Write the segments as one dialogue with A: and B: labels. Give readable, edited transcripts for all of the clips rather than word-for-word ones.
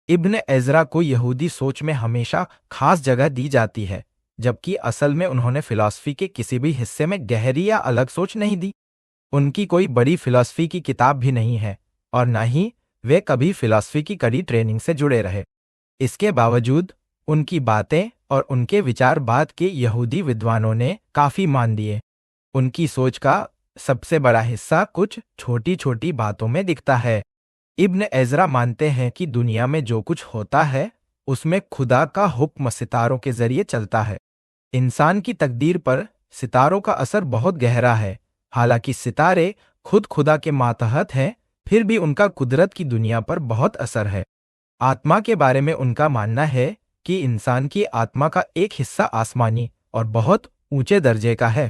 A: इब्न Ezra को यहूदी सोच में हमेशा खास जगह दी जाती है, जबकि असल में उन्होंने फिलॉसफी के किसी भी हिस्से में गहरी या अलग सोच नहीं दी। उनकी कोई बड़ी फिलॉसफी की किताब भी नहीं है और न ही वे कभी फिलॉसफी की कड़ी ट्रेनिंग से जुड़े रहे। इसके बावजूद उनकी बातें और उनके विचार बाद के यहूदी विद्वानों ने काफी मान दिए। उनकी सोच का सबसे बड़ा हिस्सा कुछ छोटी छोटी बातों में दिखता है। इब्न एज़रा मानते हैं कि दुनिया में जो कुछ होता है उसमें खुदा का हुक्म सितारों के जरिए चलता है। इंसान की तकदीर पर सितारों का असर बहुत गहरा है। हालांकि सितारे खुद खुदा के मातहत हैं, फिर भी उनका कुदरत की दुनिया पर बहुत असर है। आत्मा के बारे में उनका मानना है कि इंसान की आत्मा का एक हिस्सा आसमानी और बहुत ऊंचे दर्जे का है,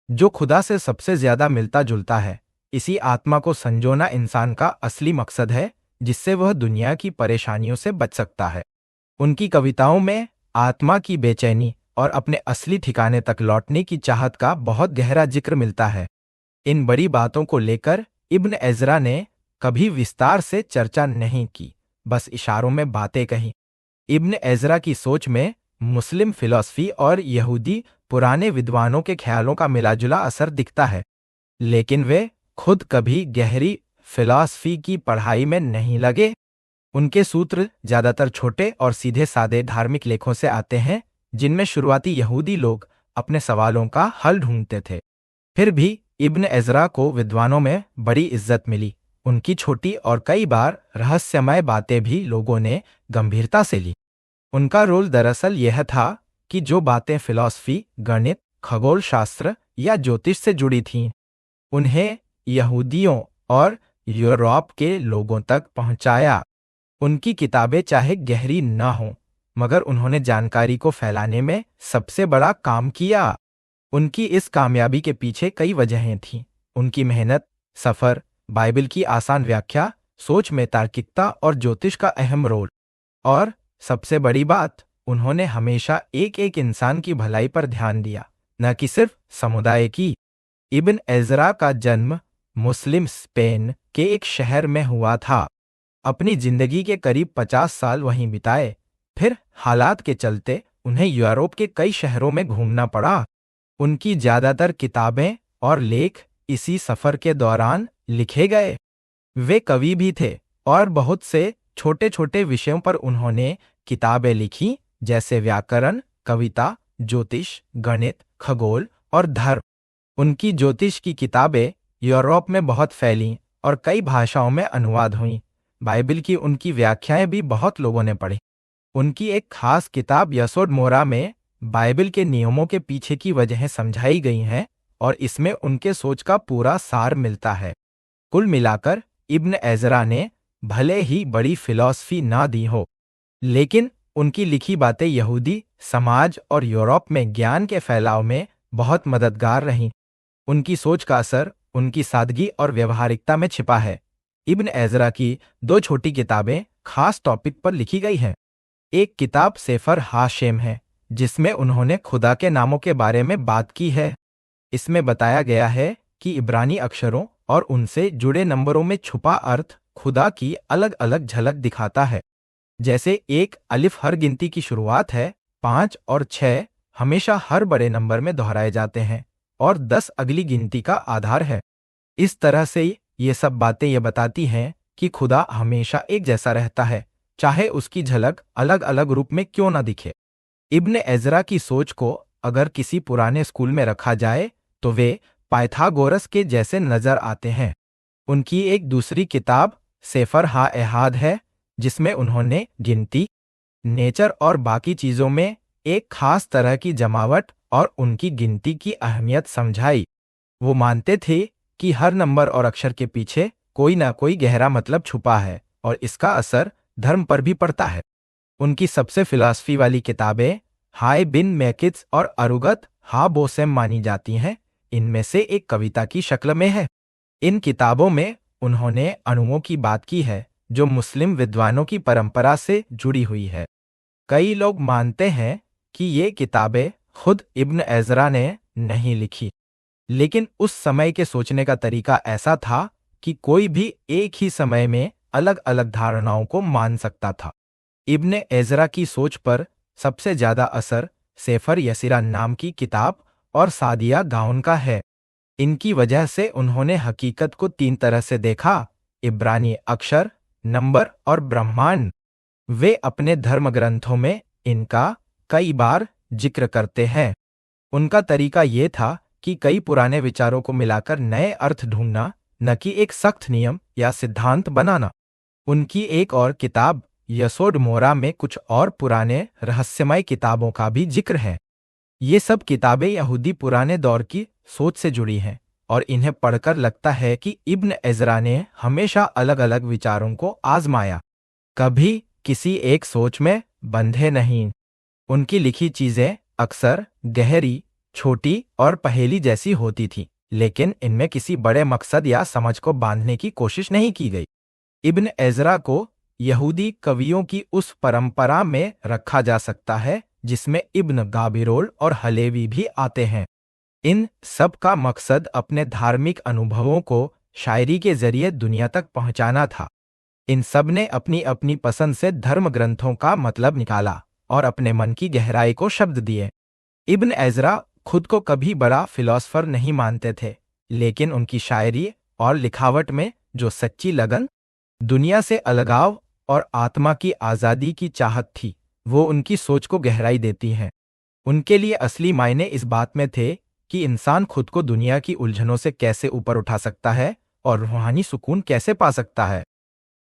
A: जो खुदा से सबसे ज्यादा मिलता जुलता है। इसी आत्मा को संजोना इंसान का असली मकसद है, जिससे वह दुनिया की परेशानियों से बच सकता है। उनकी कविताओं में आत्मा की बेचैनी और अपने असली ठिकाने तक लौटने की चाहत का बहुत गहरा जिक्र मिलता है। इन बड़ी बातों को लेकर इब्न एज़रा ने कभी विस्तार से चर्चा नहीं की, बस इशारों में बातें कही। इब्न एज़रा की सोच में मुस्लिम फिलॉसफी और यहूदी पुराने विद्वानों के ख्यालों का मिलाजुला असर दिखता है, लेकिन वे खुद कभी गहरी फिलॉसफी की पढ़ाई में नहीं लगे। उनके सूत्र ज्यादातर छोटे और सीधे सादे धार्मिक लेखों से आते हैं, जिनमें शुरुआती यहूदी लोग अपने सवालों का हल ढूंढते थे। फिर भी इब्न एज़रा को विद्वानों में बड़ी इज्जत मिली। उनकी छोटी और कई बार रहस्यमय बातें भी लोगों ने गंभीरता से ली। उनका रोल दरअसल यह था कि जो बातें फिलॉसफी, गणित, खगोल शास्त्र या ज्योतिष से जुड़ी थीं, उन्हें यहूदियों और यूरोप के लोगों तक पहुंचाया। उनकी किताबें चाहे गहरी न हों, मगर उन्होंने जानकारी को फैलाने में सबसे बड़ा काम किया। उनकी इस कामयाबी के पीछे कई वजहें थीं। उनकी मेहनत, सफर, बाइबल की आसान व्याख्या, सोच में तार्किकता और ज्योतिष का अहम रोल। और सबसे बड़ी बात, उन्होंने हमेशा एक एक इंसान की भलाई पर ध्यान दिया, न कि सिर्फ समुदाय की। इब्न एज़रा का जन्म मुस्लिम स्पेन के एक शहर में हुआ था। अपनी जिंदगी के करीब 50 साल वहीं बिताए। फिर हालात के चलते उन्हें यूरोप के कई शहरों में घूमना पड़ा। उनकी ज्यादातर किताबें और लेख इसी सफर के दौरान लिखे गए। वे कवि भी थे और बहुत से छोटे छोटे विषयों पर उन्होंने किताबें लिखी, जैसे व्याकरण, कविता, ज्योतिष, गणित, खगोल और धर्म। उनकी ज्योतिष की किताबें यूरोप में बहुत फैलीं और कई भाषाओं में अनुवाद हुईं। बाइबल की उनकी व्याख्याएं भी बहुत लोगों ने पढ़ी। उनकी एक खास किताब यसोद मोरा में बाइबल के नियमों के पीछे की वजहें समझाई गई हैं और इसमें उनके सोच का पूरा सार मिलता है। कुल मिलाकर इब्न एज़रा ने भले ही बड़ी फिलॉसफी ना दी हो, लेकिन उनकी लिखी बातें यहूदी समाज और यूरोप में ज्ञान के फैलाव में बहुत मददगार रहीं। उनकी सोच का असर उनकी सादगी और व्यवहारिकता में छिपा है। इब्न एज़रा की 2 छोटी किताबें खास टॉपिक पर लिखी गई हैं। एक किताब सेफर हाशेम है, जिसमें उन्होंने खुदा के नामों के बारे में बात की है। इसमें बताया गया है कि इब्रानी अक्षरों और उनसे जुड़े नंबरों में छुपा अर्थ खुदा की अलग अलग झलक दिखाता है। जैसे एक अलिफ हर गिनती की शुरुआत है, 5 और 6 हमेशा हर बड़े नंबर में दोहराए जाते हैं और 10 अगली गिनती का आधार है। इस तरह से ये सब बातें ये बताती हैं कि खुदा हमेशा एक जैसा रहता है, चाहे उसकी झलक अलग अलग रूप में क्यों ना दिखे। इब्न एज़रा की सोच को अगर किसी पुराने स्कूल में रखा जाए तो वे पाइथागोरस के जैसे नजर आते हैं। उनकी एक दूसरी किताब सेफर हा एहाद है, जिसमें उन्होंने गिनती, नेचर और बाकी चीजों में एक खास तरह की जमावट और उनकी गिनती की अहमियत समझाई। वो मानते थे कि हर नंबर और अक्षर के पीछे कोई ना कोई गहरा मतलब छुपा है और इसका असर धर्म पर भी पड़ता है। उनकी सबसे फिलॉसफी वाली किताबें हाय बिन मैकित्स और अरुगत हा बोसेम मानी जाती हैं। इनमें से एक कविता की शक्ल में है। इन किताबों में उन्होंने अणुओं की बात की है, जो मुस्लिम विद्वानों की परंपरा से जुड़ी हुई है। कई लोग मानते हैं कि ये किताबें खुद इब्न एज़रा ने नहीं लिखी, लेकिन उस समय के सोचने का तरीका ऐसा था कि कोई भी एक ही समय में अलग अलग धारणाओं को मान सकता था। इब्न एज़रा की सोच पर सबसे ज्यादा असर सेफर यसीरा नाम की किताब और सादिया गाउन का है। इनकी वजह से उन्होंने हकीकत को तीन तरह से देखा: इब्रानी अक्षर, नंबर और ब्रह्मांड। वे अपने धर्म ग्रंथों में इनका कई बार जिक्र करते हैं। उनका तरीका ये था कि कई पुराने विचारों को मिलाकर नए अर्थ ढूंढना, न कि एक सख्त नियम या सिद्धांत बनाना। उनकी एक और किताब यसोड मोरा में कुछ और पुराने रहस्यमय किताबों का भी जिक्र है। ये सब किताबें यहूदी पुराने दौर की सोच से जुड़ी हैं और इन्हें पढ़कर लगता है कि इब्न एज़रा ने हमेशा अलग अलग विचारों को आजमाया, कभी किसी एक सोच में बंधे नहीं। उनकी लिखी चीजें अक्सर गहरी, छोटी और पहेली जैसी होती थीं, लेकिन इनमें किसी बड़े मकसद या समझ को बांधने की कोशिश नहीं की गई। इब्न एज़रा को यहूदी कवियों की उस परंपरा में रखा जा सकता है जिसमें इब्न गाबिरोल और हलेवी भी आते हैं। इन सब का मकसद अपने धार्मिक अनुभवों को शायरी के जरिए दुनिया तक पहुंचाना था। इन सब ने अपनी अपनी पसंद से धर्म ग्रंथों का मतलब निकाला और अपने मन की गहराई को शब्द दिए। इब्न एज़रा खुद को कभी बड़ा फिलॉसफर नहीं मानते थे, लेकिन उनकी शायरी और लिखावट में जो सच्ची लगन, दुनिया से अलगाव और आत्मा की आज़ादी की चाहत थी, वो उनकी सोच को गहराई देती हैं। उनके लिए असली मायने इस बात में थे कि इंसान खुद को दुनिया की उलझनों से कैसे ऊपर उठा सकता है और रूहानी सुकून कैसे पा सकता है।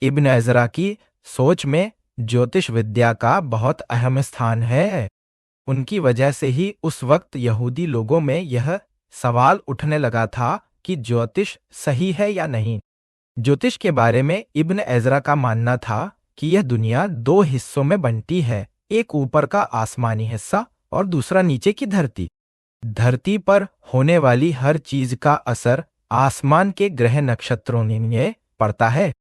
A: इब्न एज़रा की सोच में ज्योतिष विद्या का बहुत अहम स्थान है। उनकी वजह से ही उस वक्त यहूदी लोगों में यह सवाल उठने लगा था कि ज्योतिष सही है या नहीं। ज्योतिष के बारे में इब्न एज़रा का मानना था कि यह दुनिया दो हिस्सों में बंटी है, एक ऊपर का आसमानी हिस्सा और दूसरा नीचे की धरती। धरती पर होने वाली हर चीज का असर आसमान के ग्रह नक्षत्रों में पड़ता है।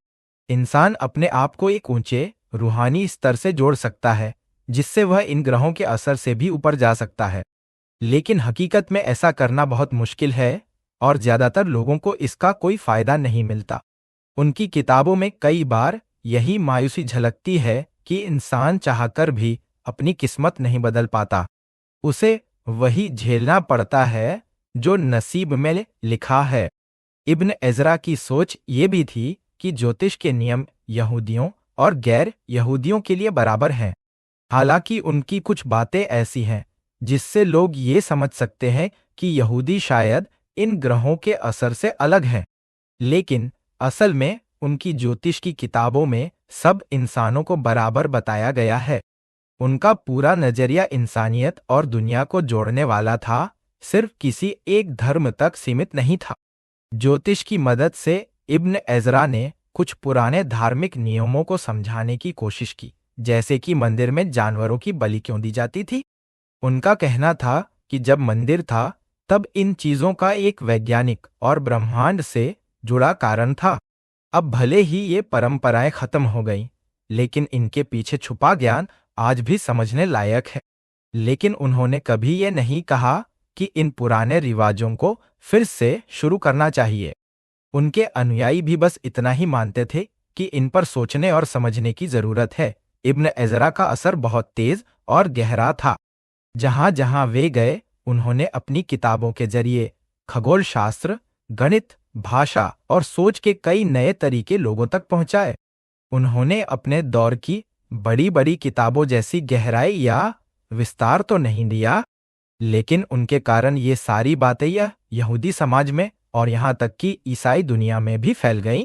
A: इंसान अपने आप को एक ऊंचे रूहानी स्तर से जोड़ सकता है, जिससे वह इन ग्रहों के असर से भी ऊपर जा सकता है। लेकिन हकीकत में ऐसा करना बहुत मुश्किल है और ज्यादातर लोगों को इसका कोई फायदा नहीं मिलता। उनकी किताबों में कई बार यही मायूसी झलकती है कि इंसान चाहकर भी अपनी किस्मत नहीं बदल पाता। उसे वही झेलना पड़ता है जो नसीब में लिखा है। इब्न एज़रा की सोच ये भी थी कि ज्योतिष के नियम यहूदियों और गैर यहूदियों के लिए बराबर हैं। हालांकि उनकी कुछ बातें ऐसी हैं जिससे लोग ये समझ सकते हैं कि यहूदी शायद इन ग्रहों के असर से अलग हैं, लेकिन असल में उनकी ज्योतिष की किताबों में सब इंसानों को बराबर बताया गया है। उनका पूरा नजरिया इंसानियत और दुनिया को जोड़ने वाला था, सिर्फ किसी एक धर्म तक सीमित नहीं था। ज्योतिष की मदद से इब्न एज़रा ने कुछ पुराने धार्मिक नियमों को समझाने की कोशिश की, जैसे कि मंदिर में जानवरों की बलि क्यों दी जाती थी। उनका कहना था कि जब मंदिर था तब इन चीजों का एक वैज्ञानिक और ब्रह्मांड से जुड़ा कारण था। अब भले ही ये परंपराएं खत्म हो गईं, लेकिन इनके पीछे छुपा ज्ञान आज भी समझने लायक है। लेकिन उन्होंने कभी ये नहीं कहा कि इन पुराने रिवाजों को फिर से शुरू करना चाहिए। उनके अनुयायी भी बस इतना ही मानते थे कि इन पर सोचने और समझने की जरूरत है। इब्न एज़रा का असर बहुत तेज और गहरा था। जहां जहां वे गए, उन्होंने अपनी किताबों के जरिए खगोल शास्त्र, गणित, भाषा और सोच के कई नए तरीके लोगों तक पहुंचाए। उन्होंने अपने दौर की बड़ी बड़ी किताबों जैसी गहराई या विस्तार तो नहीं दिया, लेकिन उनके कारण ये सारी बातें यहूदी समाज में और यहाँ तक कि ईसाई दुनिया में भी फैल गईं।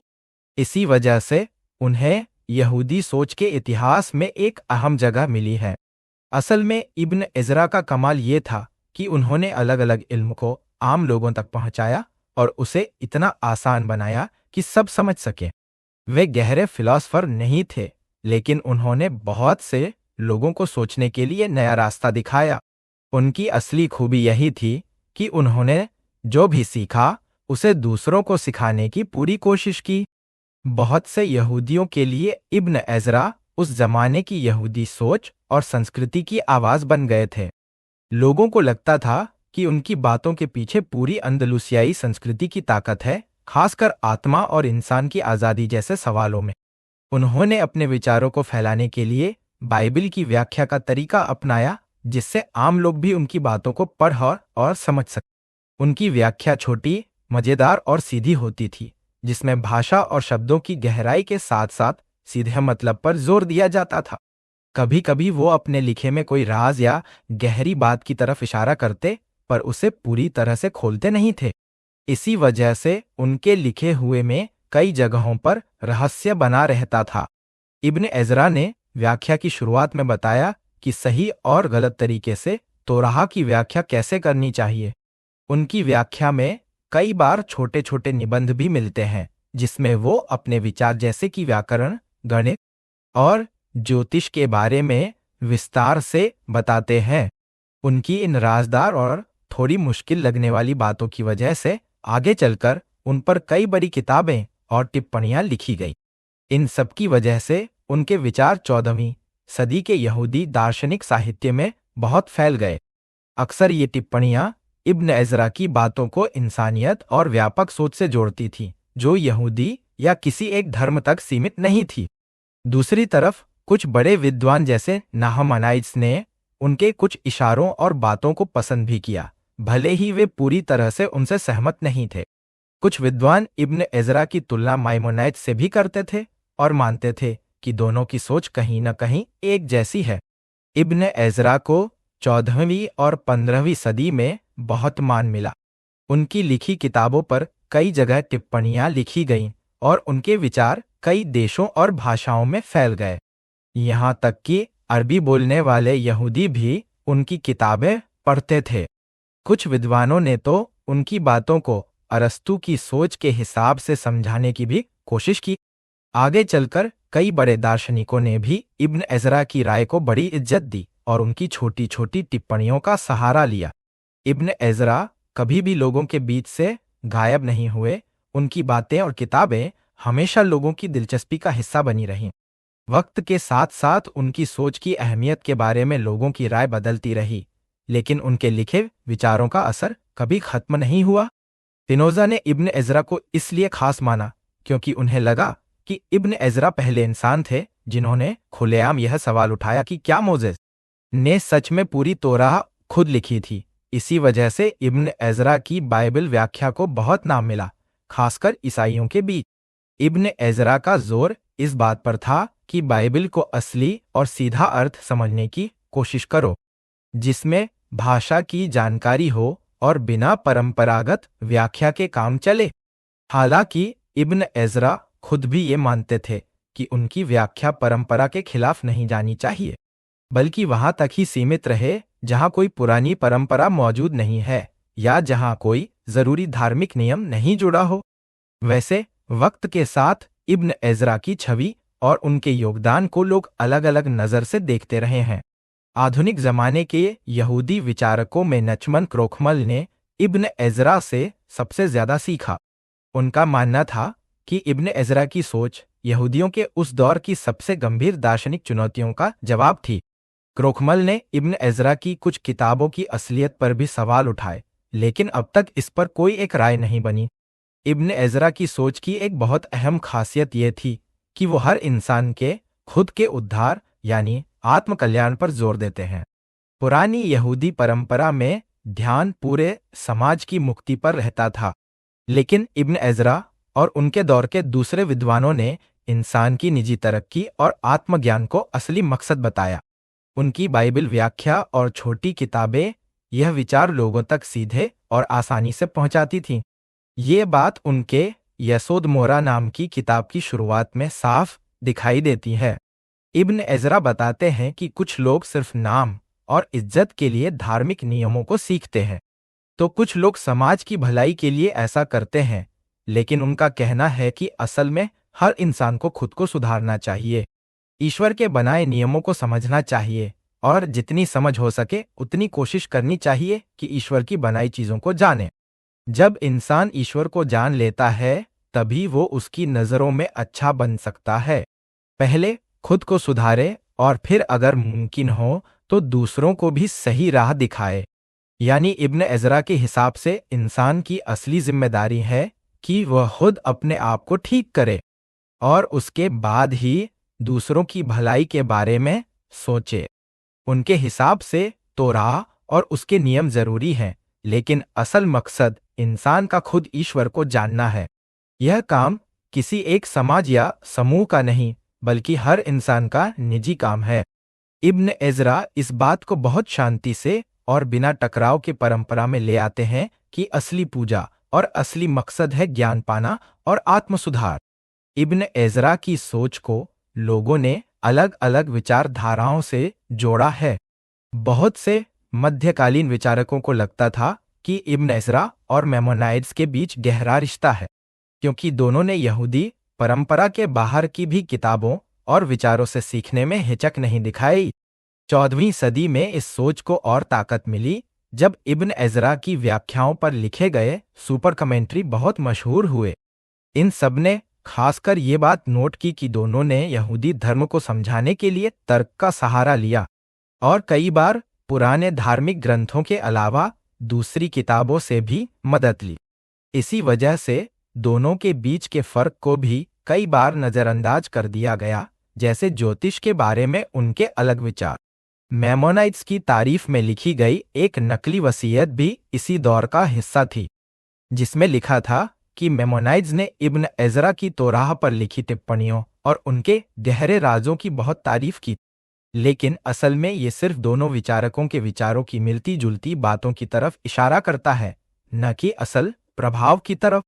A: इसी वजह से उन्हें यहूदी सोच के इतिहास में एक अहम जगह मिली है। असल में इब्न एज़रा का कमाल ये था कि उन्होंने अलग अलग इल्म को आम लोगों तक पहुंचाया और उसे इतना आसान बनाया कि सब समझ सके। वे गहरे फिलॉसफर नहीं थे, लेकिन उन्होंने बहुत से लोगों को सोचने के लिए नया रास्ता दिखाया। उनकी असली खूबी यही थी कि उन्होंने जो भी सीखा उसे दूसरों को सिखाने की पूरी कोशिश की। बहुत से यहूदियों के लिए इब्न एज़रा उस जमाने की यहूदी सोच और संस्कृति की आवाज बन गए थे। लोगों को लगता था कि उनकी बातों के पीछे पूरी अंदलुसियाई संस्कृति की ताकत है, खासकर आत्मा और इंसान की आजादी जैसे सवालों में। उन्होंने अपने विचारों को फैलाने के लिए बाइबिल की व्याख्या का तरीका अपनाया, जिससे आम लोग भी उनकी बातों को पढ़ और समझ सके। उनकी व्याख्या छोटी, मजेदार और सीधी होती थी, जिसमें भाषा और शब्दों की गहराई के साथ साथ सीधे मतलब पर जोर दिया जाता था। कभी कभी वो अपने लिखे में कोई राज या गहरी बात की तरफ इशारा करते, पर उसे पूरी तरह से खोलते नहीं थे। इसी वजह से उनके लिखे हुए में कई जगहों पर रहस्य बना रहता था। इब्न एजरा ने व्याख्या की शुरुआत में बताया कि सही और गलत तरीके से तोराह की व्याख्या कैसे करनी चाहिए। उनकी व्याख्या में कई बार छोटे छोटे निबंध भी मिलते हैं, जिसमें वो अपने विचार जैसे कि व्याकरण, गणित और ज्योतिष के बारे में विस्तार से बताते हैं। उनकी इन राजदार और थोड़ी मुश्किल लगने वाली बातों की वजह से आगे चलकर उन पर कई बड़ी किताबें और टिप्पणियां लिखी गई। इन सब की वजह से उनके विचार 14वीं सदी के यहूदी दार्शनिक साहित्य में बहुत फैल गए। अक्सर ये टिप्पणियां इब्न एजरा की बातों को इंसानियत और व्यापक सोच से जोड़ती थी, जो यहूदी या किसी एक धर्म तक सीमित नहीं थी। दूसरी तरफ कुछ बड़े विद्वान जैसे नाहमानाइट्स ने उनके कुछ इशारों और बातों को पसंद भी किया, भले ही वे पूरी तरह से उनसे सहमत नहीं थे। कुछ विद्वान इब्न एजरा की तुलना माइमोनाइट्स से भी करते थे और मानते थे कि दोनों की सोच कहीं न कहीं एक जैसी है। इब्न एजरा को 14वीं और 15वीं सदी में बहुत मान मिला। उनकी लिखी किताबों पर कई जगह टिप्पणियां लिखी गईं और उनके विचार कई देशों और भाषाओं में फैल गए। यहाँ तक कि अरबी बोलने वाले यहूदी भी उनकी किताबें पढ़ते थे। कुछ विद्वानों ने तो उनकी बातों को अरस्तु की सोच के हिसाब से समझाने की भी कोशिश की। आगे चलकर कई बड़े दार्शनिकों ने भी इब्न एजरा की राय को बड़ी इज्जत दी और उनकी छोटी छोटी टिप्पणियों का सहारा लिया। इब्न एजरा कभी भी लोगों के बीच से गायब नहीं हुए। उनकी बातें और किताबें हमेशा लोगों की दिलचस्पी का हिस्सा बनी रहीं। वक्त के साथ साथ उनकी सोच की अहमियत के बारे में लोगों की राय बदलती रही, लेकिन उनके लिखे विचारों का असर कभी खत्म नहीं हुआ। स्पिनोजा ने इब्न एजरा को इसलिए खास माना क्योंकि उन्हें लगा कि इब्न एजरा पहले इंसान थे जिन्होंने खुलेआम यह सवाल उठाया कि क्या मोसेस ने सच में पूरी तोराह खुद लिखी थी। इसी वजह से इब्न एजरा की बाइबल व्याख्या को बहुत नाम मिला, खासकर ईसाइयों के बीच। इब्न एजरा का जोर इस बात पर था कि बाइबल को असली और सीधा अर्थ समझने की कोशिश करो, जिसमें भाषा की जानकारी हो और बिना परंपरागत व्याख्या के काम चले। हालांकि इब्न एजरा खुद भी ये मानते थे कि उनकी व्याख्या परंपरा के खिलाफ नहीं जानी चाहिए, बल्कि वहां तक ही सीमित रहे जहां कोई पुरानी परंपरा मौजूद नहीं है या जहां कोई जरूरी धार्मिक नियम नहीं जुड़ा हो। वैसे वक्त के साथ इब्न एजरा की छवि और उनके योगदान को लोग अलग अलग नजर से देखते रहे हैं। आधुनिक जमाने के यहूदी विचारकों में नचमन क्रोखमल ने इब्न एजरा से सबसे ज्यादा सीखा। उनका मानना था कि इब्न एजरा की सोच यहूदियों के उस दौर की सबसे गंभीर दार्शनिक चुनौतियों का जवाब थी। क्रोखमल ने इब्न एजरा की कुछ किताबों की असलियत पर भी सवाल उठाए, लेकिन अब तक इस पर कोई एक राय नहीं बनी। इब्न एजरा की सोच की एक बहुत अहम खासियत यह थी कि वो हर इंसान के खुद के उद्धार यानी आत्मकल्याण पर जोर देते हैं। पुरानी यहूदी परंपरा में ध्यान पूरे समाज की मुक्ति पर रहता था, लेकिन इब्न एजरा और उनके दौर के दूसरे विद्वानों ने इंसान की निजी तरक्की और आत्मज्ञान को असली मकसद बताया। उनकी बाइबल व्याख्या और छोटी किताबें यह विचार लोगों तक सीधे और आसानी से पहुंचाती थीं। ये बात उनके यसोद मोरा नाम की किताब की शुरुआत में साफ दिखाई देती है। इब्न एजरा बताते हैं कि कुछ लोग सिर्फ नाम और इज्जत के लिए धार्मिक नियमों को सीखते हैं, तो कुछ लोग समाज की भलाई के लिए ऐसा करते हैं। लेकिन उनका कहना है कि असल में हर इंसान को खुद को सुधारना चाहिए, ईश्वर के बनाए नियमों को समझना चाहिए और जितनी समझ हो सके उतनी कोशिश करनी चाहिए कि ईश्वर की बनाई चीजों को जाने। जब इंसान ईश्वर को जान लेता है, तभी वो उसकी नजरों में अच्छा बन सकता है। पहले खुद को सुधारे और फिर अगर मुमकिन हो तो दूसरों को भी सही राह दिखाए। यानी इब्न एजरा के हिसाब से इंसान की असली जिम्मेदारी है कि वह खुद अपने आप को ठीक करे और उसके बाद ही दूसरों की भलाई के बारे में सोचे। उनके हिसाब से तोराह और उसके नियम जरूरी हैं, लेकिन असल मकसद इंसान का खुद ईश्वर को जानना है। यह काम किसी एक समाज या समूह का नहीं, बल्कि हर इंसान का निजी काम है। इब्न एजरा इस बात को बहुत शांति से और बिना टकराव के परंपरा में ले आते हैं कि असली पूजा और असली मकसद है ज्ञान पाना और आत्मसुधार। इब्न एजरा की सोच को लोगों ने अलग अलग विचारधाराओं से जोड़ा है। बहुत से मध्यकालीन विचारकों को लगता था कि इब्न एजरा और मैमोनाइड्स के बीच गहरा रिश्ता है, क्योंकि दोनों ने यहूदी परंपरा के बाहर की भी किताबों और विचारों से सीखने में हिचक नहीं दिखाई। 14वीं सदी में इस सोच को और ताकत मिली जब इब्न एजरा की व्याख्याओं पर लिखे गए सुपर कमेंट्री बहुत मशहूर हुए। इन सब ने खासकर ये बात नोट की कि दोनों ने यहूदी धर्म को समझाने के लिए तर्क का सहारा लिया और कई बार पुराने धार्मिक ग्रंथों के अलावा दूसरी किताबों से भी मदद ली। इसी वजह से दोनों के बीच के फर्क को भी कई बार नजरअंदाज कर दिया गया, जैसे ज्योतिष के बारे में उनके अलग विचार। मैमोनाइट्स की तारीफ में लिखी गई एक नकली वसीयत भी इसी दौर का हिस्सा थी, जिसमें लिखा था कि मैमोनाइट्स ने इब्न एजरा की तोराह पर लिखी टिप्पणियों और उनके गहरे राजों की बहुत तारीफ की, लेकिन असल में ये सिर्फ दोनों विचारकों के विचारों की मिलती जुलती बातों की तरफ इशारा करता है, न कि असल प्रभाव की तरफ।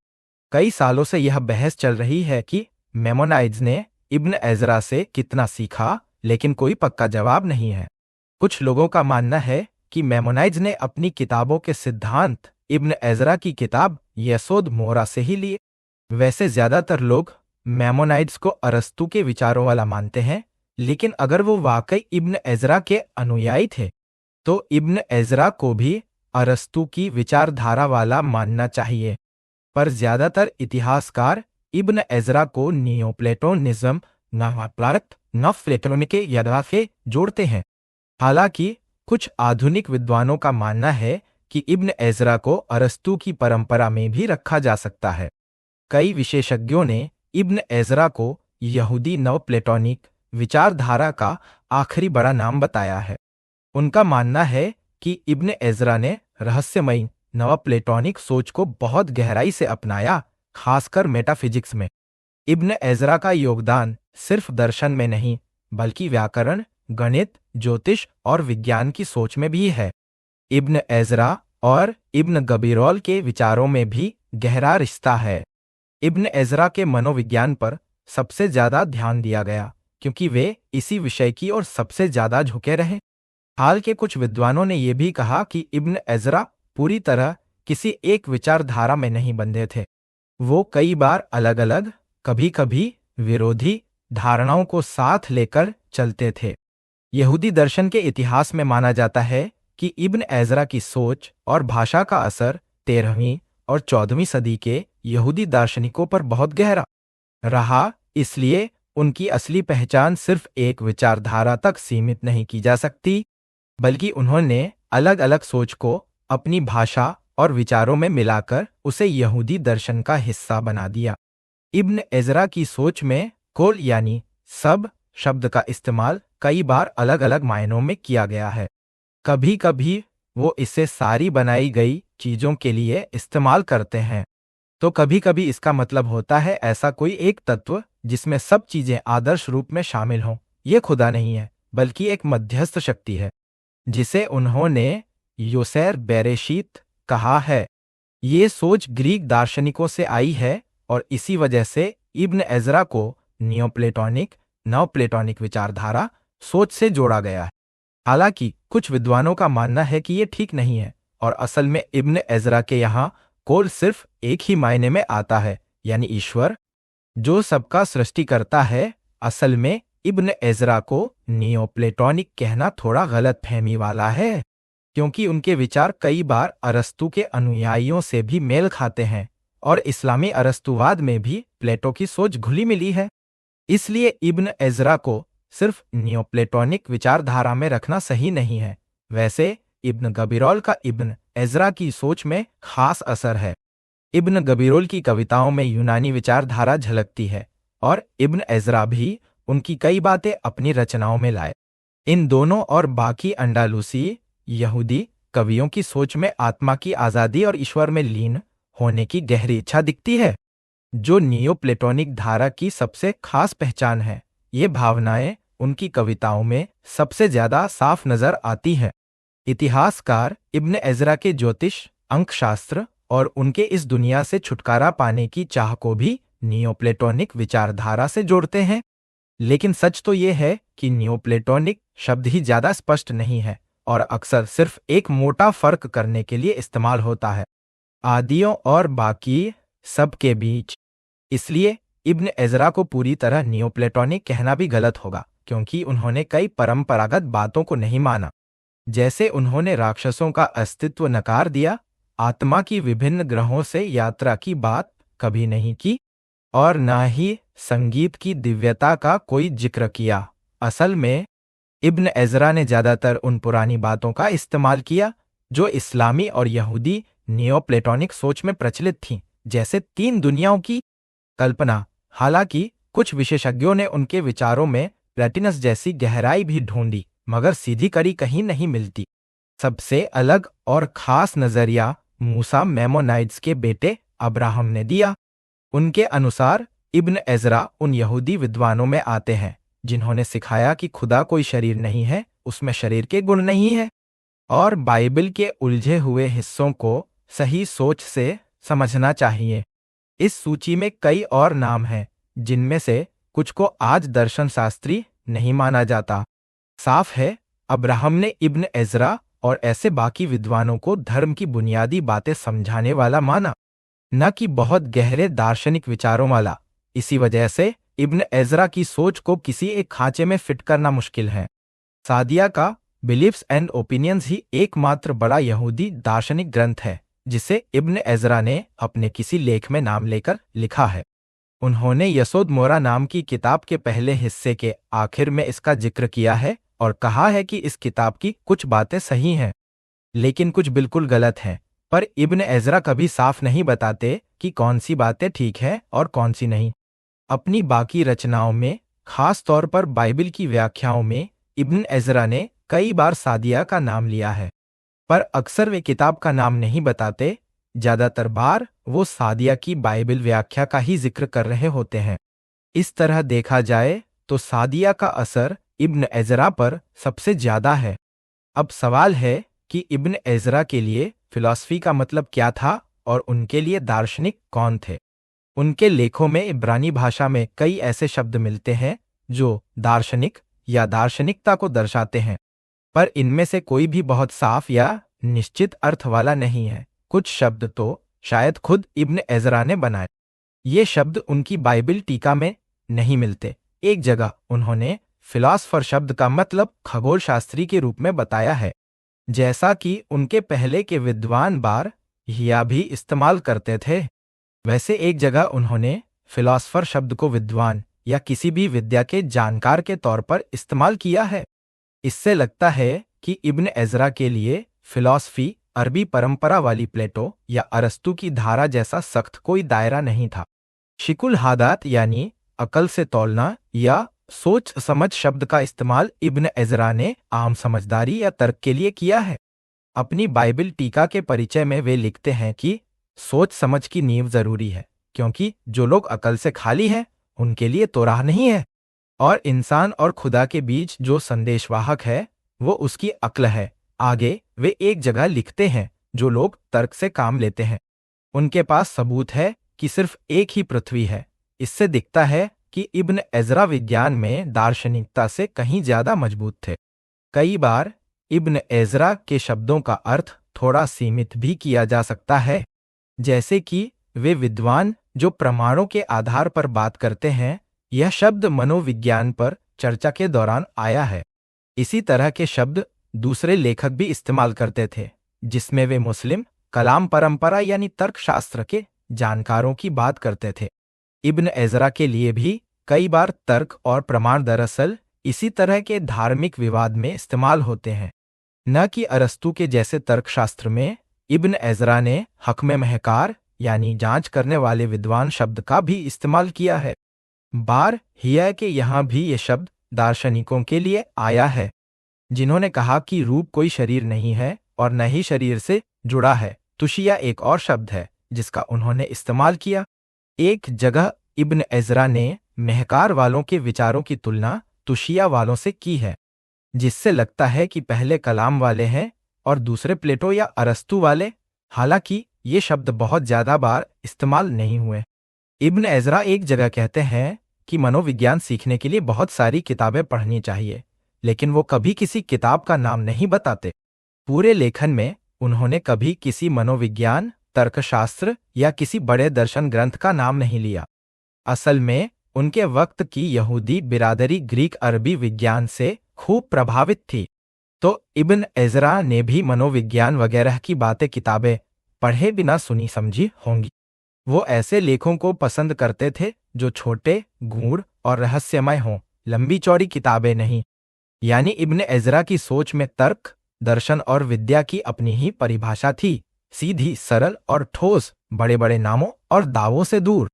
A: कई सालों से यह बहस चल रही है कि मैमोनाइट्स ने इब्न एजरा से कितना सीखा, लेकिन कोई पक्का जवाब नहीं है। कुछ लोगों का मानना है कि मैमोनाइट्स ने अपनी किताबों के सिद्धांत इब्न एजरा की किताब यसोद मोरा से ही लिए। वैसे ज्यादातर लोग मैमोनाइट्स को अरस्तू के विचारों वाला मानते हैं, लेकिन अगर वो वाकई इब्न एजरा के अनुयायी थे तो इब्न एजरा को भी अरस्तू की विचारधारा वाला मानना चाहिए। पर ज्यादातर इतिहासकार इब्न एजरा को नियोप्लेटोनिज्म नवप्लेटोनिक के यदा से जोड़ते हैं। हालांकि कुछ आधुनिक विद्वानों का मानना है कि इब्न एजरा को अरस्तू की परंपरा में भी रखा जा सकता है। कई विशेषज्ञों ने इब्न एजरा को यहूदी नवप्लेटोनिक विचारधारा का आखिरी बड़ा नाम बताया है। उनका मानना है कि इब्न एजरा ने रहस्यमयी नवप्लेटोनिक सोच को बहुत गहराई से अपनाया, खासकर मेटाफिजिक्स में। इब्न एजरा का योगदान सिर्फ दर्शन में नहीं, बल्कि व्याकरण, गणित, ज्योतिष और विज्ञान की सोच में भी है। इब्न एजरा और इब्न गबीरोल के विचारों में भी गहरा रिश्ता है। इब्न एजरा के मनोविज्ञान पर सबसे ज्यादा ध्यान दिया गया, क्योंकि वे इसी विषय की ओर सबसे ज्यादा झुके रहे। हाल के कुछ विद्वानों ने यह भी कहा कि इब्न एजरा पूरी तरह किसी एक विचारधारा में नहीं बंधे थे। वो कई बार अलग अलग, कभी कभी विरोधी धारणाओं को साथ लेकर चलते थे। यहूदी दर्शन के इतिहास में माना जाता है कि इब्न एजरा की सोच और भाषा का असर 13वीं और 14वीं सदी के यहूदी दार्शनिकों पर बहुत गहरा रहा, इसलिए उनकी असली पहचान सिर्फ एक विचारधारा तक सीमित नहीं की जा सकती, बल्कि उन्होंने अलग अलग सोच को अपनी भाषा और विचारों में मिलाकर उसे यहूदी दर्शन का हिस्सा बना दिया। इब्न एजरा की सोच में कोल यानी सब शब्द का इस्तेमाल कई बार अलग अलग मायनों में किया गया है। कभी कभी वो इसे सारी बनाई गई चीजों के लिए इस्तेमाल करते हैं, तो कभी कभी इसका मतलब होता है ऐसा कोई एक तत्व जिसमें सब चीजें आदर्श रूप में शामिल हों। ये खुदा नहीं है, बल्कि एक मध्यस्थ शक्ति है, जिसे उन्होंने योसेर बेरेशीत कहा है। ये सोच ग्रीक दार्शनिकों से आई है और इसी वजह से इब्न एजरा को नियोप्लेटोनिक नवप्लेटोनिक विचारधारा सोच से जोड़ा गया है। हालांकि कुछ विद्वानों का मानना है कि ये ठीक नहीं है और असल में इब्न एजरा के यहाँ कोल सिर्फ एक ही मायने में आता है, यानी ईश्वर जो सबका सृष्टि करता है। असल में इब्न एजरा को नियोप्लेटोनिक कहना थोड़ा गलतफहमी वाला है, क्योंकि उनके विचार कई बार अरस्तू के अनुयायियों से भी मेल खाते हैं और इस्लामी अरस्तुवाद में भी प्लेटो की सोच घुली मिली है। इसलिए इब्न एजरा को सिर्फ नियोप्लेटोनिक विचारधारा में रखना सही नहीं है। वैसे इब्न गबीरोल का इब्न एजरा की सोच में खास असर है। इब्न गबीरोल की कविताओं में यूनानी विचारधारा झलकती है और इब्न एजरा भी उनकी कई बातें अपनी रचनाओं में लाए। इन दोनों और बाकी अंडालूसी यहूदी कवियों की सोच में आत्मा की आज़ादी और ईश्वर में लीन होने की गहरी इच्छा दिखती है, जो नियोप्लेटोनिक धारा की सबसे खास पहचान है। ये भावनाएं उनकी कविताओं में सबसे ज्यादा साफ नजर आती है। इतिहासकार इब्न एजरा के ज्योतिष, अंकशास्त्र और उनके इस दुनिया से छुटकारा पाने की चाह को भी नियोप्लेटोनिक विचारधारा से जोड़ते हैं। लेकिन सच तो ये है कि नियोप्लेटोनिक शब्द ही ज्यादा स्पष्ट नहीं है और अक्सर सिर्फ एक मोटा फर्क करने के लिए इस्तेमाल होता है, आदियों और बाकी सब के बीच। इसलिए इब्न एजरा को पूरी तरह नियोप्लेटोनिक कहना भी गलत होगा, क्योंकि उन्होंने कई परंपरागत बातों को नहीं माना। जैसे उन्होंने राक्षसों का अस्तित्व नकार दिया, आत्मा की विभिन्न ग्रहों से यात्रा की बात कभी नहीं की और न ही संगीत की दिव्यता का कोई जिक्र किया। असल में इब्न एजरा ने ज्यादातर उन पुरानी बातों का इस्तेमाल किया जो इस्लामी और यहूदी नियोप्लेटोनिक सोच में प्रचलित थीं, जैसे तीन दुनियाओं की कल्पना। हालांकि कुछ विशेषज्ञों ने उनके विचारों में प्लेटिनस जैसी गहराई भी ढूंढी, मगर सीधी कड़ी कहीं नहीं मिलती। सबसे अलग और खास नजरिया मूसा मेमोनाइट्स के बेटे अब्राहम ने दिया। उनके अनुसार इब्न एजरा उन यहूदी विद्वानों में आते हैं जिन्होंने सिखाया कि खुदा कोई शरीर नहीं है, उसमें शरीर के गुण नहीं है, और बाइबल के उलझे हुए हिस्सों को सही सोच से समझना चाहिए। इस सूची में कई और नाम हैं, जिनमें से कुछ को आज दर्शन शास्त्री नहीं माना जाता। साफ है, अब्राहम ने इब्न एजरा और ऐसे बाकी विद्वानों को धर्म की बुनियादी बातें समझाने वाला माना, न कि बहुत गहरे दार्शनिक विचारों वाला। इसी वजह से इब्न एजरा की सोच को किसी एक खांचे में फिट करना मुश्किल है। सादिया का बिलीफ्स एंड ओपिनियंस ही एकमात्र बड़ा यहूदी दार्शनिक ग्रंथ है जिसे इब्न एजरा ने अपने किसी लेख में नाम लेकर लिखा है। उन्होंने यसोद मोरा नाम की किताब के पहले हिस्से के आखिर में इसका जिक्र किया है और कहा है कि इस किताब की कुछ बातें सही हैं, लेकिन कुछ बिल्कुल गलत हैं। पर इब्न एजरा कभी साफ नहीं बताते कि कौन सी बातें ठीक है और कौन सी नहीं। अपनी बाकी रचनाओं में, खास तौर पर बाइबल की व्याख्याओं में, इब्न एजरा ने कई बार सादिया का नाम लिया है, पर अक्सर वे किताब का नाम नहीं बताते। ज्यादातर बार वो सादिया की बाइबल व्याख्या का ही जिक्र कर रहे होते हैं। इस तरह देखा जाए तो सादिया का असर इब्न एजरा पर सबसे ज्यादा है। अब सवाल है कि इब्न एजरा के लिए फिलॉसफी का मतलब क्या था और उनके लिए दार्शनिक कौन थे। उनके लेखों में इब्रानी भाषा में कई ऐसे शब्द मिलते हैं जो दार्शनिक या दार्शनिकता को दर्शाते हैं, पर इनमें से कोई भी बहुत साफ या निश्चित अर्थ वाला नहीं है। कुछ शब्द तो शायद खुद इब्न एजरा ने बनाए। ये शब्द उनकी बाइबल टीका में नहीं मिलते। एक जगह उन्होंने फिलॉसफर शब्द का मतलब खगोल शास्त्री के रूप में बताया है, जैसा कि उनके पहले के विद्वान बार हिया भी इस्तेमाल करते थे। वैसे एक जगह उन्होंने फिलॉसफर शब्द को विद्वान या किसी भी विद्या के जानकार के तौर पर इस्तेमाल किया है। इससे लगता है कि इब्न एजरा के लिए फिलॉसफी अरबी परंपरा वाली प्लेटो या अरस्तु की धारा जैसा सख्त कोई दायरा नहीं था। शिकुल हादात यानी अकल से तौलना या सोच समझ शब्द का इस्तेमाल इब्न एजरा ने आम समझदारी या तर्क के लिए किया है। अपनी बाइबल टीका के परिचय में वे लिखते हैं कि सोच समझ की नींव जरूरी है, क्योंकि जो लोग अकल से खाली हैं उनके लिए तो राह नहीं है, और इंसान और खुदा के बीच जो संदेशवाहक है वो उसकी अक्ल है। आगे वे एक जगह लिखते हैं, जो लोग तर्क से काम लेते हैं उनके पास सबूत है कि सिर्फ एक ही पृथ्वी है। इससे दिखता है कि इब्न एजरा विज्ञान में दार्शनिकता से कहीं ज्यादा मजबूत थे। कई बार इब्न एजरा के शब्दों का अर्थ थोड़ा सीमित भी किया जा सकता है, जैसे कि वे विद्वान जो प्रमाणों के आधार पर बात करते हैं। यह शब्द मनोविज्ञान पर चर्चा के दौरान आया है। इसी तरह के शब्द दूसरे लेखक भी इस्तेमाल करते थे, जिसमें वे मुस्लिम कलाम परंपरा यानी तर्कशास्त्र के जानकारों की बात करते थे। इब्न एजरा के लिए भी कई बार तर्क और प्रमाण दरअसल इसी तरह के धार्मिक विवाद में इस्तेमाल होते हैं, न कि अरस्तु के जैसे तर्कशास्त्र में। इब्न एजरा ने हकमे महकार यानी जांच करने वाले विद्वान शब्द का भी इस्तेमाल किया है। बार हिया के यहाँ भी ये शब्द दार्शनिकों के लिए आया है। जिन्होंने कहा कि रूप कोई शरीर नहीं है और न ही शरीर से जुड़ा है। तुशिया एक और शब्द है जिसका उन्होंने इस्तेमाल किया। एक जगह इब्न एजरा ने महकार वालों के विचारों की तुलना तुशिया वालों से की है, जिससे लगता है कि पहले कलाम वाले हैं और दूसरे प्लेटो या अरस्तु वाले। हालांकि ये शब्द बहुत ज्यादा बार इस्तेमाल नहीं हुए। इब्न एजरा एक जगह कहते हैं कि मनोविज्ञान सीखने के लिए बहुत सारी किताबें पढ़नी चाहिए, लेकिन वो कभी किसी किताब का नाम नहीं बताते। पूरे लेखन में उन्होंने कभी किसी मनोविज्ञान, तर्कशास्त्र या किसी बड़े दर्शन ग्रंथ का नाम नहीं लिया। असल में उनके वक्त की यहूदी बिरादरी ग्रीक अरबी विज्ञान से खूब प्रभावित थी, तो इब्न एजरा ने भी मनोविज्ञान वगैरह की बातें किताबें पढ़े बिना सुनी समझी होंगी। वो ऐसे लेखों को पसंद करते थे जो छोटे, गूढ़ और रहस्यमय हों, लंबी चौड़ी किताबें नहीं। यानी इब्न एजरा की सोच में तर्क, दर्शन और विद्या की अपनी ही परिभाषा थी, सीधी, सरल और ठोस, बड़े बड़े नामों और दावों से दूर।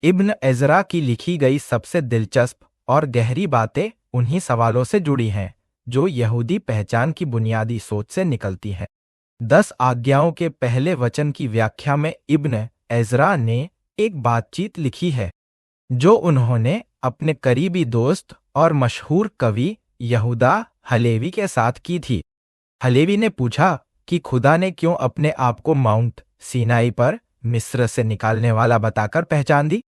A: इब्न एजरा की लिखी गई सबसे दिलचस्प और गहरी बातें उन्हीं सवालों से जुड़ी हैं जो यहूदी पहचान की बुनियादी सोच से निकलती हैं। 10 आज्ञाओं के पहले वचन की व्याख्या में इब्न एजरा ने एक बातचीत लिखी है जो उन्होंने अपने करीबी दोस्त और मशहूर कवि यहूदा हलेवी के साथ की थी। हलेवी ने पूछा कि खुदा ने क्यों अपने आप को माउंट सीनाई पर मिस्र से निकालने वाला बताकर पहचान दी।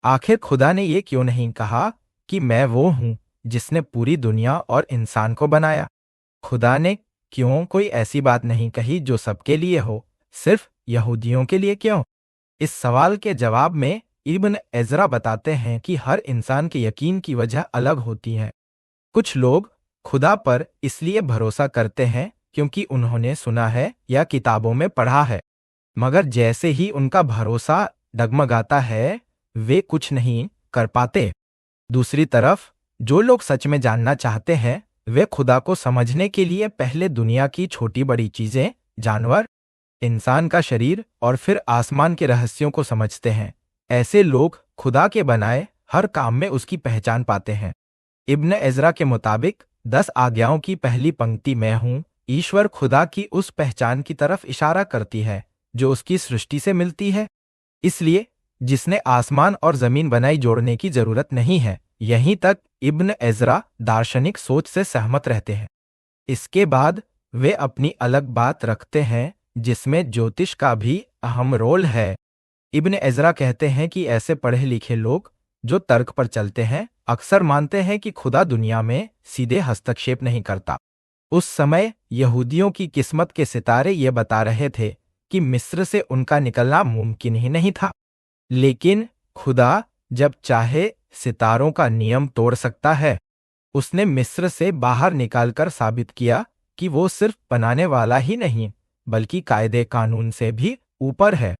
A: आखिर खुदा ने ये क्यों नहीं कहा कि मैं वो हूं जिसने पूरी दुनिया और इंसान को बनाया। खुदा ने क्यों कोई ऐसी बात नहीं कही जो सबके लिए हो, सिर्फ यहूदियों के लिए क्यों? इस सवाल के जवाब में इब्न एजरा बताते हैं कि हर इंसान के यकीन की वजह अलग होती है। कुछ लोग खुदा पर इसलिए भरोसा करते हैं क्योंकि उन्होंने सुना है या किताबों में पढ़ा है, मगर जैसे ही उनका भरोसा डगमगाता है वे कुछ नहीं कर पाते। दूसरी तरफ जो लोग सच में जानना चाहते हैं वे खुदा को समझने के लिए पहले दुनिया की छोटी बड़ी चीजें, जानवर, इंसान का शरीर और फिर आसमान के रहस्यों को समझते हैं। ऐसे लोग खुदा के बनाए हर काम में उसकी पहचान पाते हैं। इब्न एजरा के मुताबिक 10 आज्ञाओं की पहली पंक्ति मैं हूं ईश्वर खुदा की उस पहचान की तरफ इशारा करती है जो उसकी सृष्टि से मिलती है, इसलिए जिसने आसमान और जमीन बनाई जोड़ने की जरूरत नहीं है। यहीं तक इब्न एजरा दार्शनिक सोच से सहमत रहते हैं। इसके बाद वे अपनी अलग बात रखते हैं जिसमें ज्योतिष का भी अहम रोल है। इब्न एजरा कहते हैं कि ऐसे पढ़े लिखे लोग जो तर्क पर चलते हैं अक्सर मानते हैं कि खुदा दुनिया में सीधे हस्तक्षेप नहीं करता। उस समय यहूदियों की किस्मत के सितारे ये बता रहे थे कि मिस्र से उनका निकलना मुमकिन ही नहीं था, लेकिन खुदा जब चाहे सितारों का नियम तोड़ सकता है। उसने मिस्र से बाहर निकालकर साबित किया कि वो सिर्फ बनाने वाला ही नहीं बल्कि कायदे कानून से भी ऊपर है।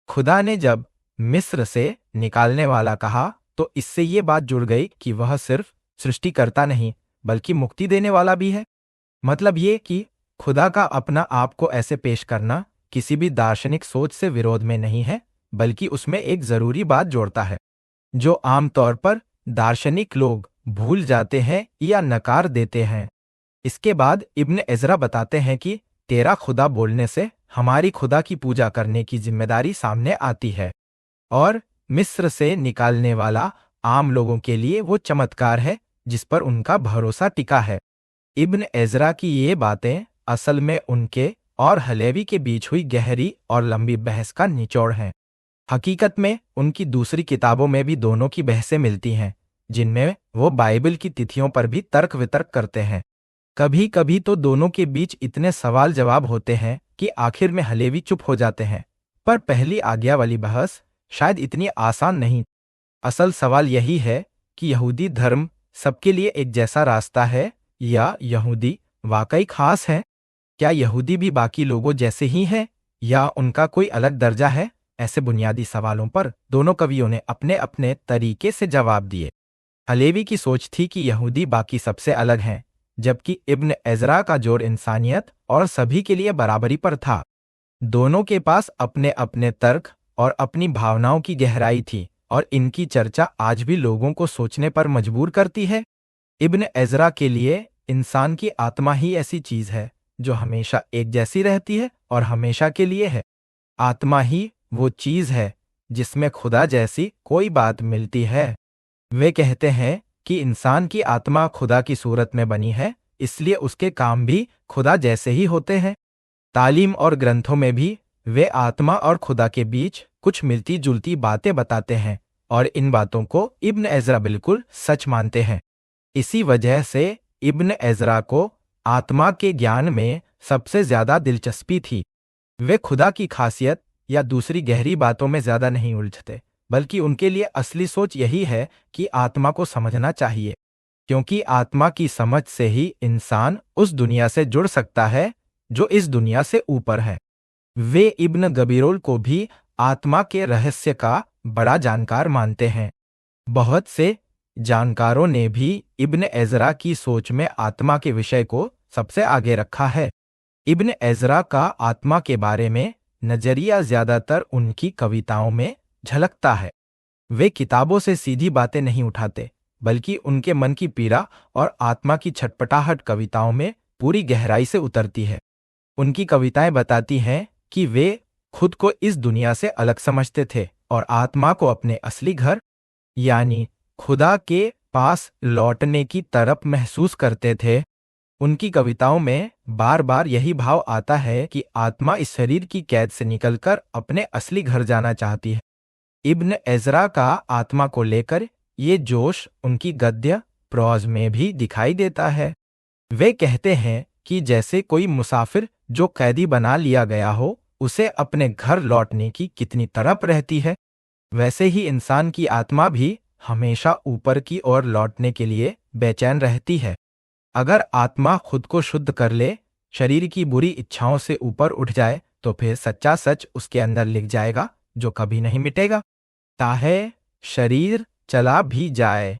A: खुदा ने जब मिस्र से निकालने वाला कहा तो इससे ये बात जुड़ गई कि वह सिर्फ सृष्टिकर्ता नहीं बल्कि मुक्ति देने वाला भी है। मतलब ये कि खुदा का अपना आप को ऐसे पेश करना किसी भी दार्शनिक सोच से विरोध में नहीं है, बल्कि उसमें एक जरूरी बात जोड़ता है जो आमतौर पर दार्शनिक लोग भूल जाते हैं या नकार देते हैं। इसके बाद इब्न एजरा बताते हैं कि तेरा खुदा बोलने से हमारी खुदा की पूजा करने की जिम्मेदारी सामने आती है, और मिस्र से निकालने वाला आम लोगों के लिए वो चमत्कार है जिस पर उनका भरोसा टिका है। इब्न एजरा की ये बातें असल में उनके और हलेवी के बीच हुई गहरी और लंबी बहस का निचोड़ हैं। हकीकत में उनकी दूसरी किताबों में भी दोनों की बहसें मिलती हैं, जिनमें वो बाइबल की तिथियों पर भी तर्क वितर्क करते हैं। कभी कभी तो दोनों के बीच इतने सवाल जवाब होते हैं कि आखिर में हलेवी चुप हो जाते हैं। पर पहली आज्ञा वाली बहस शायद इतनी आसान नहीं। असल सवाल यही है कि यहूदी धर्म सबके लिए एक जैसा रास्ता है या यहूदी वाकई खास है? क्या यहूदी भी बाकी लोगों जैसे ही हैं या उनका कोई अलग दर्जा है? ऐसे बुनियादी सवालों पर दोनों कवियों ने अपने अपने तरीके से जवाब दिए। हलेवी की सोच थी कि यहूदी बाकी सबसे अलग हैं, जबकि इब्न एजरा का जोर इंसानियत और सभी के लिए बराबरी पर था। दोनों के पास अपने अपने तर्क और अपनी भावनाओं की गहराई थी, और इनकी चर्चा आज भी लोगों को सोचने पर मजबूर करती है। इब्न एजरा के लिए इंसान की आत्मा ही ऐसी चीज है जो हमेशा एक जैसी रहती है और हमेशा के लिए है। आत्मा ही वो चीज है जिसमें खुदा जैसी कोई बात मिलती है। वे कहते हैं कि इंसान की आत्मा खुदा की सूरत में बनी है, इसलिए उसके काम भी खुदा जैसे ही होते हैं। तालीम और ग्रंथों में भी वे आत्मा और खुदा के बीच कुछ मिलती जुलती बातें बताते हैं और इन बातों को इब्न एजरा बिल्कुल सच मानते हैं। इसी वजह से इब्न एजरा को आत्मा के ज्ञान में सबसे ज्यादा दिलचस्पी थी। वे खुदा की खासियत या दूसरी गहरी बातों में ज्यादा नहीं उलझते, बल्कि उनके लिए असली सोच यही है कि आत्मा को समझना चाहिए, क्योंकि आत्मा की समझ से ही इंसान उस दुनिया से जुड़ सकता है जो इस दुनिया से ऊपर है। वे इब्न गबीरोल को भी आत्मा के रहस्य का बड़ा जानकार मानते हैं। बहुत से जानकारों ने भी इब्न एजरा की सोच में आत्मा के विषय को सबसे आगे रखा है। इब्न एजरा का आत्मा के बारे में नजरिया ज्यादातर उनकी कविताओं में झलकता है। वे किताबों से सीधी बातें नहीं उठाते, बल्कि उनके मन की पीड़ा और आत्मा की छटपटाहट कविताओं में पूरी गहराई से उतरती है। उनकी कविताएं बताती हैं कि वे खुद को इस दुनिया से अलग समझते थे और आत्मा को अपने असली घर यानी खुदा के पास लौटने की तरफ महसूस करते थे। उनकी कविताओं में बार बार यही भाव आता है कि आत्मा इस शरीर की कैद से निकलकर अपने असली घर जाना चाहती है। इब्न एजरा का आत्मा को लेकर ये जोश उनकी गद्य प्रोज में भी दिखाई देता है। वे कहते हैं कि जैसे कोई मुसाफिर जो कैदी बना लिया गया हो, उसे अपने घर लौटने की कितनी तड़प रहती है, वैसे ही इंसान की आत्मा भी हमेशा ऊपर की ओर लौटने के लिए बेचैन रहती है। अगर आत्मा खुद को शुद्ध कर ले, शरीर की बुरी इच्छाओं से ऊपर उठ जाए, तो फिर सच्चा सच उसके अंदर लिख जाएगा जो कभी नहीं मिटेगा। चाहे शरीर चला भी जाए,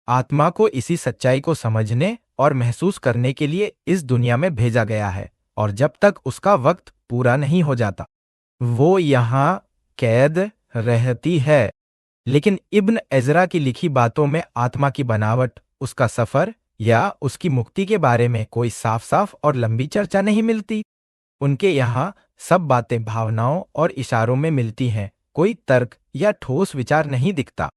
A: आत्मा को इसी सच्चाई को समझने और महसूस करने के लिए इस दुनिया में भेजा गया है, और जब तक उसका वक्त पूरा नहीं हो जाता, वो यहाँ कैद रहती है। लेकिन इब्न एजरा की लिखी बातों में आत्मा की बनावट, उसका सफर या उसकी मुक्ति के बारे में कोई साफ साफ और लंबी चर्चा नहीं मिलती। उनके यहाँ सब बातें भावनाओं और इशारों में मिलती हैं, कोई तर्क या ठोस विचार नहीं दिखता।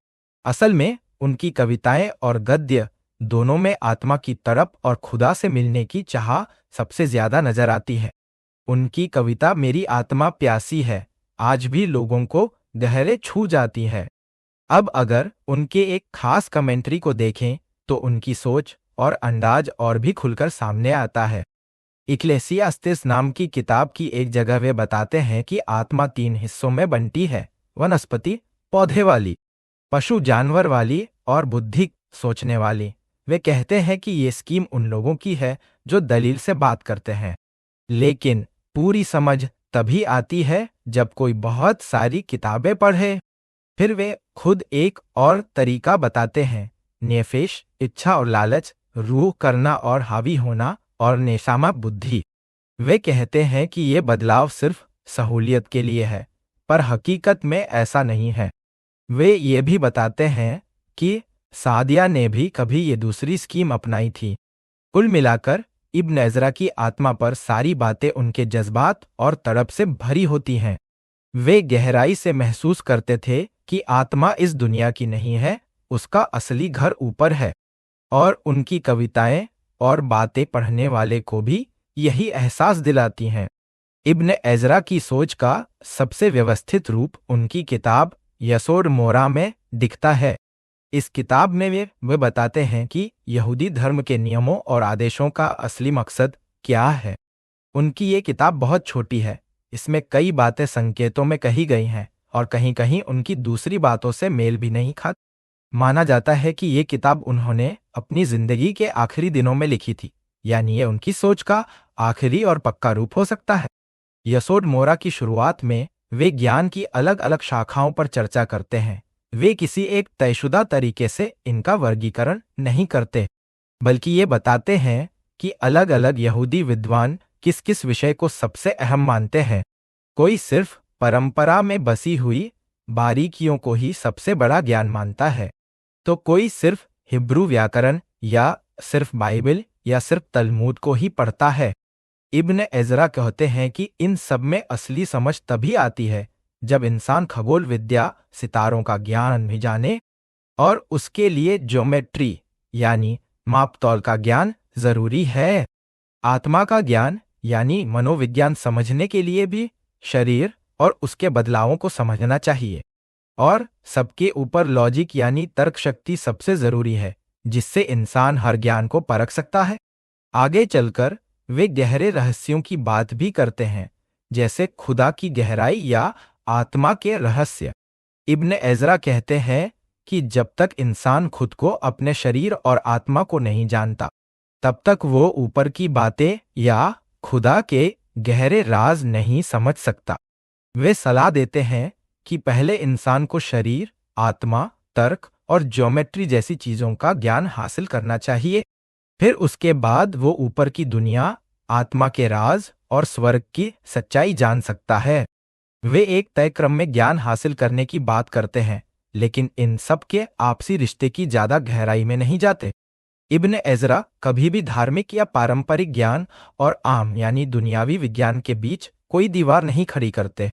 A: असल में उनकी कविताएं और गद्य दोनों में आत्मा की तड़प और खुदा से मिलने की चाह सबसे ज्यादा नजर आती है। उनकी कविता मेरी आत्मा प्यासी है आज भी लोगों को गहरे छू जाती है। अब अगर उनके एक खास कमेंट्री को देखें तो उनकी सोच और अंदाज और भी खुलकर सामने आता है। इक्लेसियास्तिस नाम की किताब की एक जगह वे बताते हैं कि आत्मा 3 हिस्सों में बनती है, वनस्पति पौधे वाली, पशु जानवर वाली और बुद्धि सोचने वाली। वे कहते हैं कि ये स्कीम उन लोगों की है जो दलील से बात करते हैं, लेकिन पूरी समझ तभी आती है जब कोई बहुत सारी किताबें पढ़े। फिर वे खुद एक और तरीका बताते हैं, नेफेश इच्छा और लालच, रूह करना और हावी होना, और नेशामा बुद्धि। वे कहते हैं कि ये बदलाव सिर्फ सहूलियत के लिए है, पर हकीकत में ऐसा नहीं है। वे ये भी बताते हैं कि सादिया ने भी कभी ये दूसरी स्कीम अपनाई थी। कुल मिलाकर इब्न एजरा की आत्मा पर सारी बातें उनके जज्बात और तड़प से भरी होती हैं। वे गहराई से महसूस करते थे कि आत्मा इस दुनिया की नहीं है, उसका असली घर ऊपर है, और उनकी कविताएं और बातें पढ़ने वाले को भी यही एहसास दिलाती हैं। इब्न एजरा की सोच का सबसे व्यवस्थित रूप उनकी किताब यसोड मोरा में दिखता है। इस किताब में वे बताते हैं कि यहूदी धर्म के नियमों और आदेशों का असली मकसद क्या है। उनकी ये किताब बहुत छोटी है, इसमें कई बातें संकेतों में कही गई हैं और कहीं कहीं उनकी दूसरी बातों से मेल भी नहीं खाती। माना जाता है कि ये किताब उन्होंने अपनी जिंदगी के आखिरी दिनों में लिखी थी, यानी ये उनकी सोच का आखिरी और पक्का रूप हो सकता है। यसोड मोरा की शुरुआत में वे ज्ञान की अलग अलग शाखाओं पर चर्चा करते हैं। वे किसी एक तयशुदा तरीके से इनका वर्गीकरण नहीं करते, बल्कि ये बताते हैं कि अलग अलग यहूदी विद्वान किस किस विषय को सबसे अहम मानते हैं। कोई सिर्फ परंपरा में बसी हुई बारीकियों को ही सबसे बड़ा ज्ञान मानता है, तो कोई सिर्फ हिब्रू व्याकरण या सिर्फ बाइबल या सिर्फ तलमूद को ही पढ़ता है। इब्न एजरा कहते हैं कि इन सब में असली समझ तभी आती है जब इंसान खगोल विद्या, सितारों का ज्ञान भी जाने, और उसके लिए ज्योमेट्री यानी मापतौल का ज्ञान जरूरी है। आत्मा का ज्ञान यानी मनोविज्ञान समझने के लिए भी शरीर और उसके बदलावों को समझना चाहिए। और सबके ऊपर लॉजिक यानी तर्क शक्ति सबसे जरूरी है, जिससे इंसान हर ज्ञान को परख सकता है। आगे चलकर वे गहरे रहस्यों की बात भी करते हैं, जैसे खुदा की गहराई या आत्मा के रहस्य। इब्न एजरा कहते हैं कि जब तक इंसान खुद को, अपने शरीर और आत्मा को नहीं जानता, तब तक वो ऊपर की बातें या खुदा के गहरे राज नहीं समझ सकता। वे सलाह देते हैं कि पहले इंसान को शरीर, आत्मा, तर्क और ज्योमेट्री जैसी चीजों का ज्ञान हासिल करना चाहिए। फिर उसके बाद वो ऊपर की दुनिया, आत्मा के राज और स्वर्ग की सच्चाई जान सकता है। वे एक तय क्रम में ज्ञान हासिल करने की बात करते हैं, लेकिन इन सब के आपसी रिश्ते की ज्यादा गहराई में नहीं जाते। इब्न एजरा कभी भी धार्मिक या पारंपरिक ज्ञान और आम यानी दुनियावी विज्ञान के बीच कोई दीवार नहीं खड़ी करते।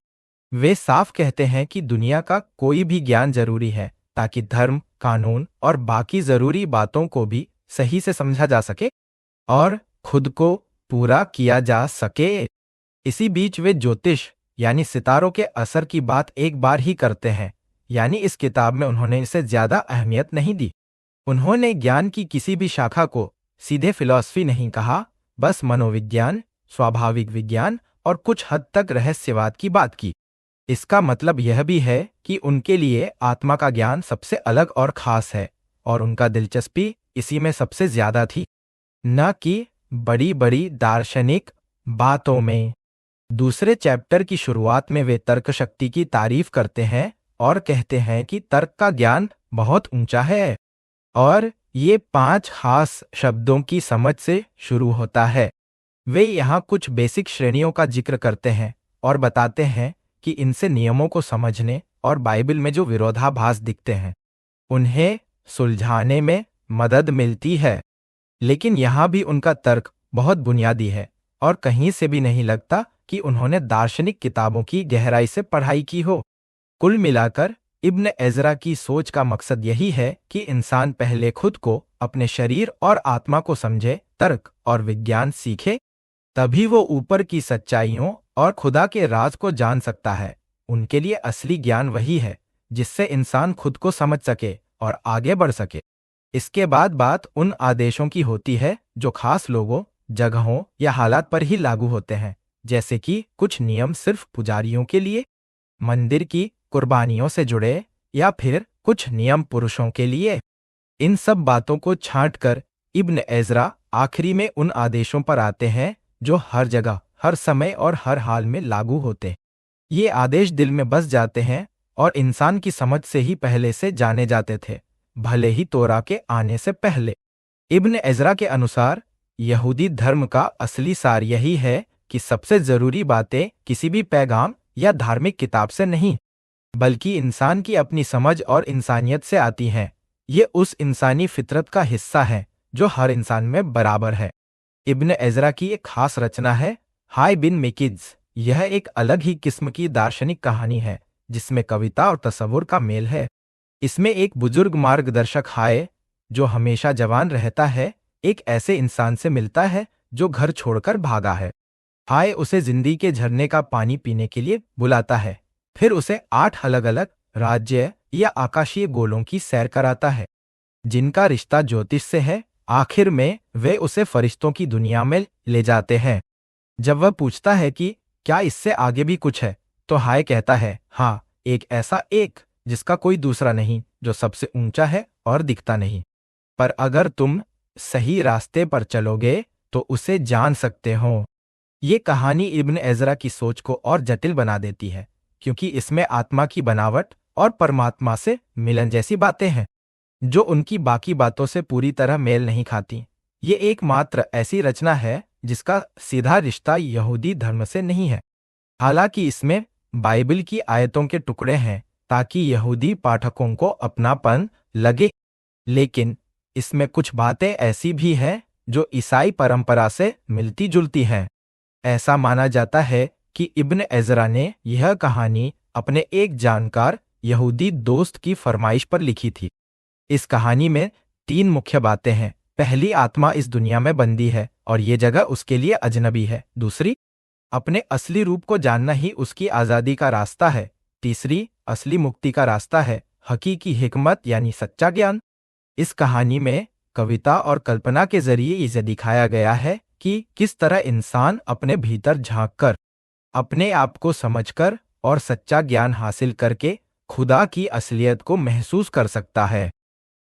A: वे साफ कहते हैं कि दुनिया का कोई भी ज्ञान जरूरी है ताकि धर्म, कानून और बाकी जरूरी बातों को भी सही से समझा जा सके और खुद को पूरा किया जा सके। इसी बीच वे ज्योतिष यानी सितारों के असर की बात एक बार ही करते हैं, यानी इस किताब में उन्होंने इसे ज्यादा अहमियत नहीं दी। उन्होंने ज्ञान की किसी भी शाखा को सीधे फिलॉसफी नहीं कहा, बस मनोविज्ञान, स्वाभाविक विज्ञान और कुछ हद तक रहस्यवाद की बात की। इसका मतलब यह भी है कि उनके लिए आत्मा का ज्ञान सबसे अलग और खास है, और उनका दिलचस्पी इसी में सबसे ज्यादा थी, न कि बड़ी बड़ी दार्शनिक बातों में। दूसरे चैप्टर की शुरुआत में वे तर्क शक्ति की तारीफ करते हैं और कहते हैं कि तर्क का ज्ञान बहुत ऊंचा है, और ये 5 खास शब्दों की समझ से शुरू होता है। वे यहाँ कुछ बेसिक श्रेणियों का जिक्र करते हैं और बताते हैं कि इनसे नियमों को समझने और बाइबल में जो विरोधाभास दिखते हैं, उन्हें सुलझाने में मदद मिलती है। लेकिन यहाँ भी उनका तर्क बहुत बुनियादी है और कहीं से भी नहीं लगता कि उन्होंने दार्शनिक किताबों की गहराई से पढ़ाई की हो। कुल मिलाकर इब्न एजरा की सोच का मकसद यही है कि इंसान पहले खुद को, अपने शरीर और आत्मा को समझे, तर्क और विज्ञान सीखे, तभी वो ऊपर की सच्चाइयों और खुदा के राज को जान सकता है। उनके लिए असली ज्ञान वही है जिससे इंसान खुद को समझ सके और आगे बढ़ सके। इसके बाद बात उन आदेशों की होती है जो खास लोगों, जगहों या हालात पर ही लागू होते हैं, जैसे कि कुछ नियम सिर्फ पुजारियों के लिए, मंदिर की कुर्बानियों से जुड़े, या फिर कुछ नियम पुरुषों के लिए। इन सब बातों को छांटकर इब्न एजरा आखिरी में उन आदेशों पर आते हैं जो हर जगह, हर समय और हर हाल में लागू होते। ये आदेश दिल में बस जाते हैं और इंसान की समझ से ही पहले से जाने जाते थे, भले ही तोरा के आने से पहले। इब्न एजरा के अनुसार यहूदी धर्म का असली सार यही है कि सबसे जरूरी बातें किसी भी पैगाम या धार्मिक किताब से नहीं, बल्कि इंसान की अपनी समझ और इंसानियत से आती हैं। ये उस इंसानी फितरत का हिस्सा है जो हर इंसान में बराबर है। इब्न एजरा की एक खास रचना है हाय बिन मेकिड्स। यह एक अलग ही किस्म की दार्शनिक कहानी है जिसमें कविता और तसव्वुर का मेल है। इसमें एक बुजुर्ग मार्गदर्शक हाय, जो हमेशा जवान रहता है, एक ऐसे इंसान से मिलता है जो घर छोड़कर भागा है। हाय उसे जिंदगी के झरने का पानी पीने के लिए बुलाता है, फिर उसे 8 अलग अलग राज्य या आकाशीय गोलों की सैर कराता है जिनका रिश्ता ज्योतिष से है। आखिर में वे उसे फरिश्तों की दुनिया में ले जाते हैं। जब वह पूछता है कि क्या इससे आगे भी कुछ है, तो हाय कहता है, हाँ, एक ऐसा एक जिसका कोई दूसरा नहीं, जो सबसे ऊंचा है और दिखता नहीं, पर अगर तुम सही रास्ते पर चलोगे तो उसे जान सकते हो। ये कहानी इब्न एजरा की सोच को और जटिल बना देती है, क्योंकि इसमें आत्मा की बनावट और परमात्मा से मिलन जैसी बातें हैं जो उनकी बाकी बातों से पूरी तरह मेल नहीं खाती। ये एकमात्र ऐसी रचना है जिसका सीधा रिश्ता यहूदी धर्म से नहीं है। हालांकि इसमें बाइबल की आयतों के टुकड़े हैं ताकि यहूदी पाठकों को अपनापन लगे, लेकिन इसमें कुछ बातें ऐसी भी हैं जो ईसाई परंपरा से मिलती जुलती हैं। ऐसा माना जाता है कि इब्न एजरा ने यह कहानी अपने एक जानकार यहूदी दोस्त की फरमाइश पर लिखी थी। इस कहानी में 3 मुख्य बातें हैं। पहली, आत्मा इस दुनिया में बंदी है और ये जगह उसके लिए अजनबी है। दूसरी, अपने असली रूप को जानना ही उसकी आज़ादी का रास्ता है। तीसरी, असली मुक्ति का रास्ता है हकीकी हिकमत यानी सच्चा ज्ञान। इस कहानी में कविता और कल्पना के जरिए इसे दिखाया गया है कि किस तरह इंसान अपने भीतर झांककर, अपने आप को समझकर और सच्चा ज्ञान हासिल करके खुदा की असलियत को महसूस कर सकता है।